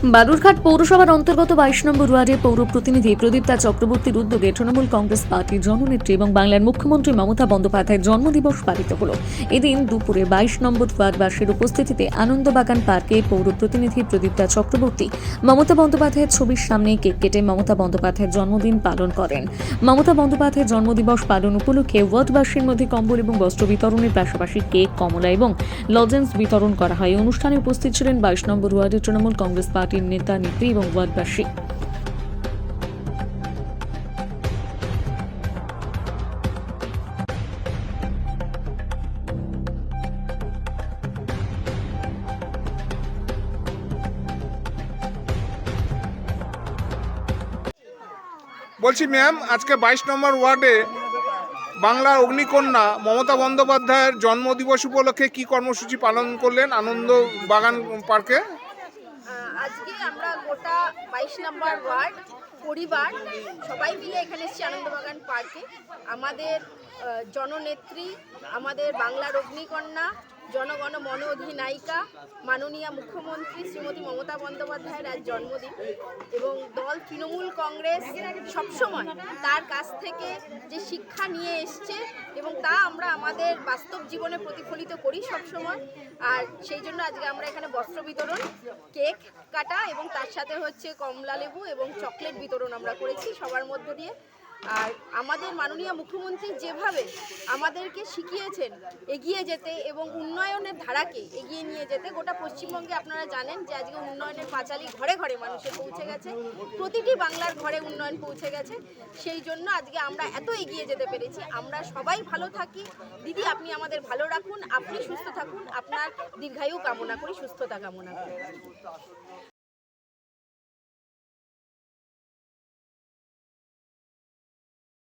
বালুরঘাট পৌরসভার অন্তর্গত 22 নম্বর ওয়ার্ডে পৌর প্রতিনিধি প্রদীপ্তা চক্রবর্তীর উদ্যোগে তৃণমূল কংগ্রেস পার্টির জননেত্রী এবং বাংলার মুখ্যমন্ত্রী মমতা বন্দ্যোপাধ্যায়ের জন্মদিবস পালিত হল। এদিন দুপুরে 22 নম্বর ওয়ার্ডবাসীর উপস্থিতিতে আনন্দবাগান পার্কে পৌর প্রতিনিধি প্রদীপ্তা চক্রবর্তী মমতা বন্দ্যোপাধ্যায়ের ছবির সামনে কেক কেটে মমতা বন্দ্যোপাধ্যায়ের জন্মদিন পালন করেন। মমতা বন্দ্যোপাধ্যায়ের জন্মদিবস পালন উপলক্ষে ওয়ার্ডবাসীর মধ্যে কম্বল এবং বস্ত্র বিতরণের পাশাপাশি কেক, কমলা এবং লজেন্স বিতরণ করা হয়। অনুষ্ঠানে উপস্থিত ছিলেন 22 নম্বর ওয়ার্ডের তৃণমূল কংগ্রেস পার্টির নেতা নেত্রী এবং ওয়ার্ডবাসী। বলছি ম্যাম, আজকে 22 নম্বর ওয়ার্ডে বাংলার অগ্নিকন্যা মমতা বন্দ্যোপাধ্যায়ের জন্মদিবস উপলক্ষে কি কর্মসূচি পালন করলেন আনন্দ বাগান পার্কে? আজকে আমরা গোটা 22 নম্বর ওয়ার্ড পরিবার সবাই মিলে এখানে এসেছি আনন্দবাগান পার্কে। আমাদের জননেত্রী, আমাদের বাংলার অগ্নিকন্যা, জনগণ মন অধিনায়িকা মাননীয় মুখ্যমন্ত্রী শ্রীমতী মমতা বন্দ্যোপাধ্যায়ের আজ জন্মদিন এবং দল তৃণমূল কংগ্রেস সবসময় তার কাছ থেকে যে শিক্ষা নিয়ে এসছে এবং তা আমরা আমাদের বাস্তব জীবনে প্রতিফলিত করি সবসময়। আর সেই জন্য আজকে আমরা এখানে বস্ত্র বিতরণ, কেক কাটা এবং তার সাথে হচ্ছে কমলা লেবু এবং চকলেট বিতরণ আমরা করেছি সবার মধ্য দিয়ে। আর আমাদের মাননীয় মুখ্যমন্ত্রী যেভাবে আমাদেরকে শিখিয়েছেন এগিয়ে যেতে এবং উন্নয়নের ধারাকে এগিয়ে নিয়ে যেতে, গোটা পশ্চিমবঙ্গে আপনারা জানেন যে আজকে উন্নয়নের পাঁচালী ঘরে ঘরে মানুষের পৌঁছে গেছে, প্রতিটি বাংলার ঘরে উন্নয়ন পৌঁছে গেছে। সেই জন্য আজকে আমরা এত এগিয়ে যেতে পেরেছি। আমরা সবাই ভালো থাকি। দিদি, আপনি আমাদের ভালো রাখুন, আপনি সুস্থ থাকুন, আপনার দীর্ঘায়ু কামনা করি, সুস্থতা কামনা করি।